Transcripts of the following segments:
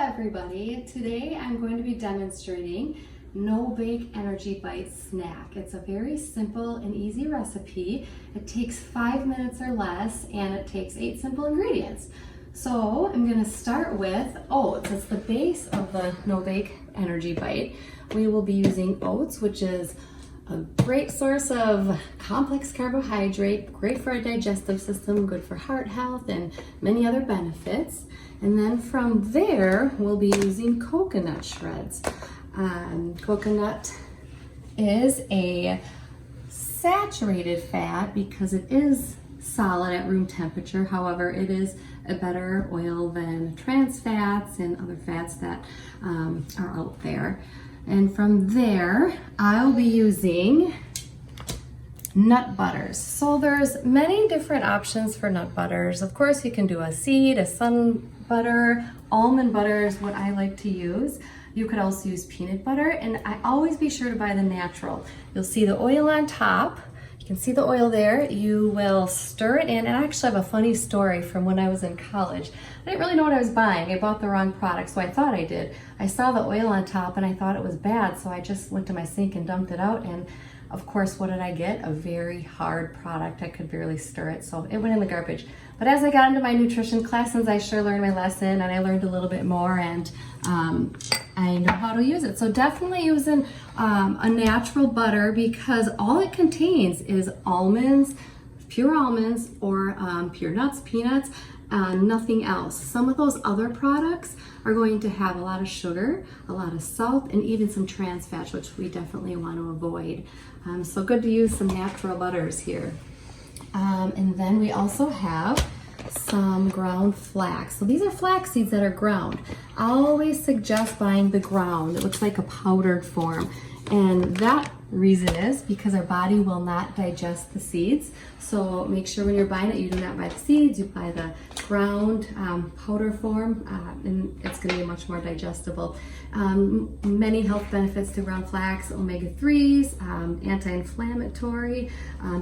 everybody. Today I'm going to be demonstrating no-bake energy bite snack. It's a very simple and easy recipe. It takes 5 minutes or less and it takes 8 simple ingredients. So I'm going to start with oats. It's the base of the no-bake energy bite. We will be using oats, which is a great source of complex carbohydrate, great for our digestive system, good for heart health, and many other benefits. And then from there, we'll be using coconut shreds. Coconut is a saturated fat because it is solid at room temperature. However, it is a better oil than trans fats and other fats that are out there. And from there, I'll be using nut butters. So there's many different options for nut butters. Of course, you can do a seed, a sun butter, almond butter is what I like to use. You could also use peanut butter, and I always be sure to buy the natural. You'll see the oil on top. You can see the oil there. You will stir it in, and I actually have a funny story from when I was in college. I didn't really know what I was buying. I bought the wrong product, so I thought I did. I saw the oil on top and I thought it was bad, so I just went to my sink and dumped it out, and of course, what did I get? A very hard product. I could barely stir it, so it went in the garbage. But as I got into my nutrition classes, I sure learned my lesson, and I learned a little bit more, and I know how to use it. So definitely using a natural butter, because all it contains is almonds, pure almonds, or pure nuts, peanuts, nothing else. Some of those other products are going to have a lot of sugar, a lot of salt, and even some trans fats, which we definitely want to avoid. So good to use some natural butters here. And then we also have some ground flax. So these are flax seeds that are ground. I always suggest buying the ground. It looks like a powdered form. And that reason is because our body will not digest the seeds. So make sure when you're buying it, you do not buy the seeds, you buy the ground powder form, and it's going to be much more digestible. Many health benefits to ground flax, omega-3s, anti-inflammatory,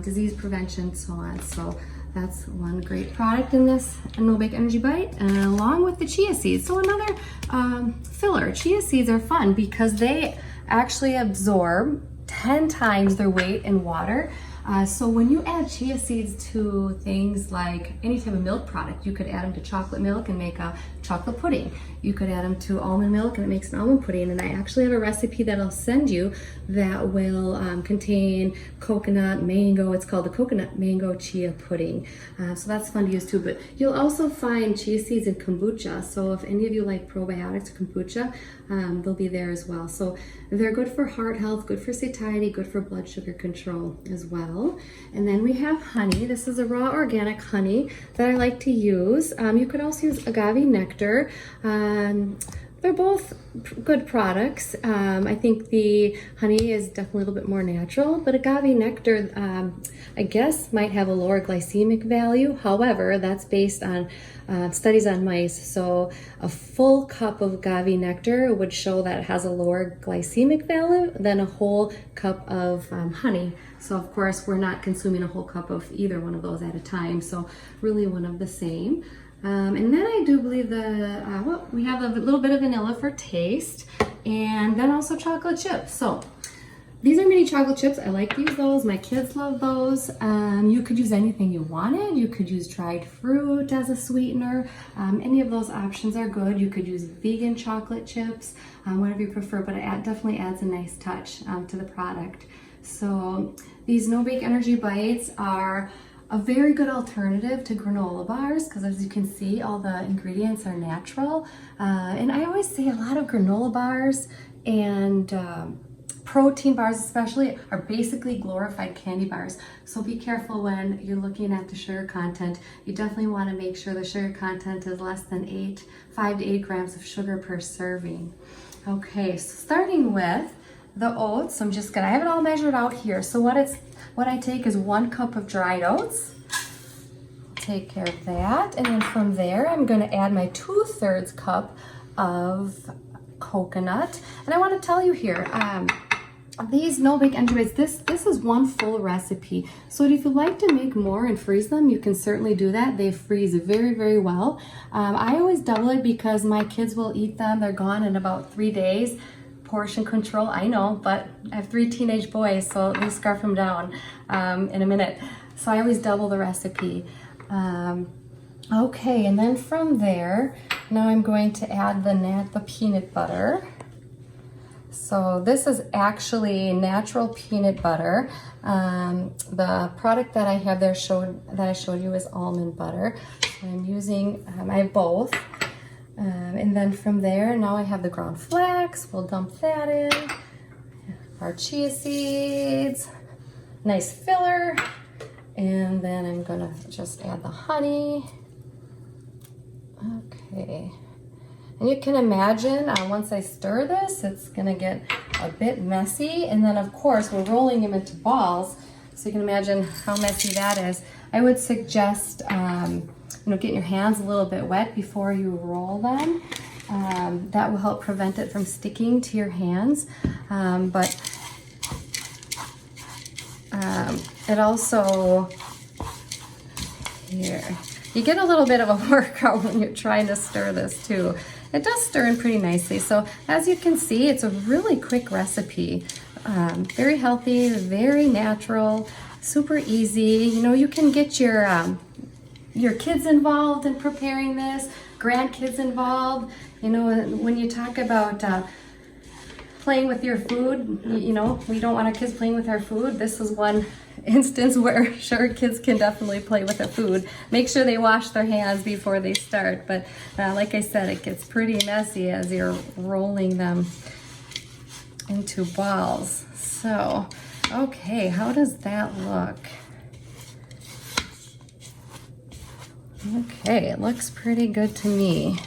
disease prevention, so on. So that's one great product in this no-bake energy bite, along with the chia seeds. So another filler. Chia seeds are fun because they actually absorb 10 times their weight in water. So when you add chia seeds to things like any type of milk product, you could add them to chocolate milk and make a chocolate pudding. You could add them to almond milk and it makes an almond pudding. And I actually have a recipe that I'll send you that will contain coconut, mango. It's called the coconut mango chia pudding. So that's fun to use too. But you'll also find chia seeds in kombucha. So if any of you like probiotics or kombucha, they'll be there as well. So they're good for heart health, good for satiety, good for blood sugar control as well. And then we have honey. This is a raw organic honey that I like to use. You could also use agave nectar. They're both good products. I think the honey is definitely a little bit more natural, but agave nectar, I guess, might have a lower glycemic value. However, that's based on studies on mice. So a full cup of agave nectar would show that it has a lower glycemic value than a whole cup of honey. So of course, we're not consuming a whole cup of either one of those at a time. So really one of the same. And then I do believe we have a little bit of vanilla for taste, and then also chocolate chips. So these are mini chocolate chips. I like to use those. My kids love those. You could use anything you wanted. You could use dried fruit as a sweetener. Any of those options are good. You could use vegan chocolate chips, whatever you prefer, but it definitely adds a nice touch to the product. So these no-bake energy bites are a very good alternative to granola bars because, as you can see, all the ingredients are natural. And I always say a lot of granola bars and protein bars especially are basically glorified candy bars. So be careful when you're looking at the sugar content. You definitely want to make sure the sugar content is less than 5 to 8 grams of sugar per serving. Okay, so starting with the oats, I have it all measured out here. So what I take is 1 cup of dried oats. Take care of that. And then from there, I'm going to add my 2/3 cup of coconut. And I want to tell you here, these no-bake energy bites, this is one full recipe. So if you like to make more and freeze them, you can certainly do that. They freeze very, very well. I always double it because my kids will eat them. They're gone in about 3 days. Portion control, I know, but I have 3 teenage boys, so they scarf them down in a minute. So I always double the recipe. Okay, and then from there, now I'm going to add the peanut butter. So this is actually natural peanut butter. The product that I have there that I showed you is almond butter. So I'm using, I have both. And then from there, now I have the ground flax. We'll dump that in. Our chia seeds, nice filler. And then I'm gonna just add the honey. Okay. And you can imagine once I stir this, it's gonna get a bit messy. And then of course, we're rolling them into balls. So you can imagine how messy that is. I would suggest getting your hands a little bit wet before you roll them. That will help prevent it from sticking to your hands. But it also, here, you get a little bit of a workout when you're trying to stir this too. It does stir in pretty nicely. So as you can see, it's a really quick recipe. Very healthy, very natural, super easy. You know, you can get your kids involved in preparing this, grandkids involved. You know, when you talk about playing with your food, you know, we don't want our kids playing with our food. This is one instance where sure, kids can definitely play with their food. Make sure they wash their hands before they start. But like I said, it gets pretty messy as you're rolling them into balls. So, okay, how does that look? Okay, it looks pretty good to me.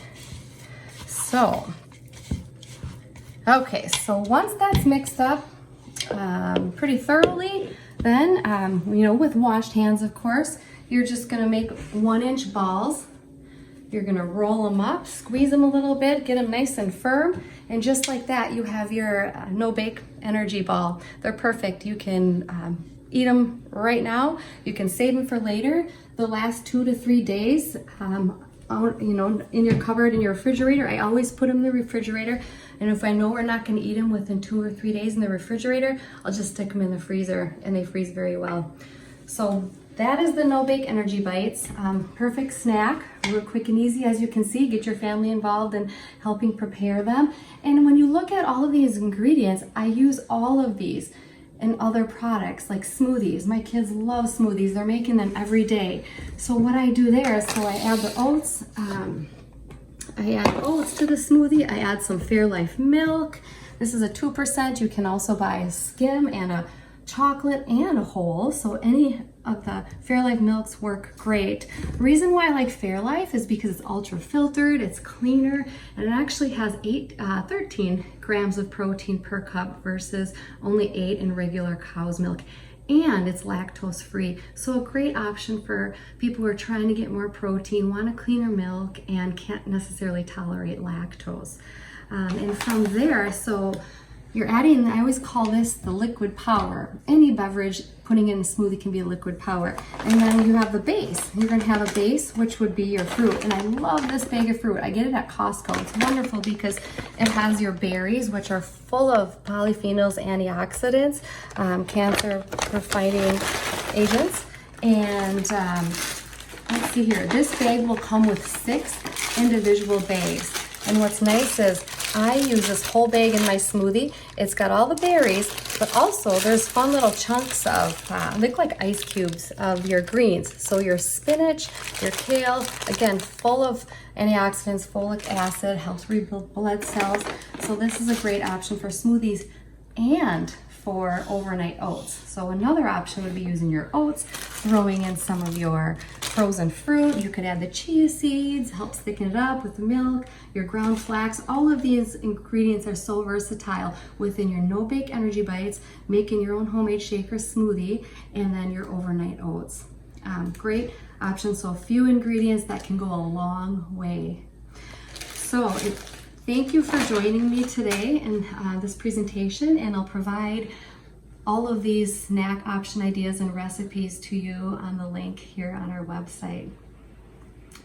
So, okay, so once that's mixed up pretty thoroughly, then, with washed hands, of course, you're just gonna make 1-inch balls. You're gonna roll them up, squeeze them a little bit, get them nice and firm, and just like that, you have your no-bake energy ball. They're perfect. You can eat them right now. You can save them for later. The last 2 to 3 days, in your cupboard, in your refrigerator. I always put them in the refrigerator. And if I know we're not going to eat them within 2 or 3 days in the refrigerator, I'll just stick them in the freezer, and they freeze very well. So that is the no-bake energy bites. Perfect snack, real quick and easy. As you can see, get your family involved in helping prepare them. And when you look at all of these ingredients, I use all of these and other products like smoothies. My kids love smoothies. They're making them every day. So what I do there is, I add the oats. I add oats to the smoothie. I add some Fairlife milk. This is a 2%. You can also buy a skim and a chocolate and a whole. So any of the Fairlife milks work great. The reason why I like Fairlife is because it's ultra filtered, it's cleaner, and it actually has 13 grams of protein per cup versus only 8 in regular cow's milk. And it's lactose free. So a great option for people who are trying to get more protein, want a cleaner milk, and can't necessarily tolerate lactose. And from there, so you're adding, I always call this the liquid power. Any beverage putting in a smoothie can be a liquid power. And then you have the base. You're gonna have a base, which would be your fruit. And I love this bag of fruit. I get it at Costco. It's wonderful because it has your berries, which are full of polyphenols, antioxidants, cancer-fighting agents. And let's see here. This bag will come with 6 individual bags. And what's nice is I use this whole bag in my smoothie. It's got all the berries, but also there's fun little chunks of, look like ice cubes of your greens. So your spinach, your kale, again, full of antioxidants, folic acid, helps rebuild blood cells. So this is a great option for smoothies and for overnight oats. So another option would be using your oats, throwing in some of your frozen fruit. You could add the chia seeds, helps thicken it up with the milk, your ground flax. All of these ingredients are so versatile within your no-bake energy bites, making your own homemade shake or smoothie, and then your overnight oats. Great option. So a few ingredients that can go a long way. So Thank you for joining me today in this presentation, and I'll provide all of these snack option ideas and recipes to you on the link here on our website.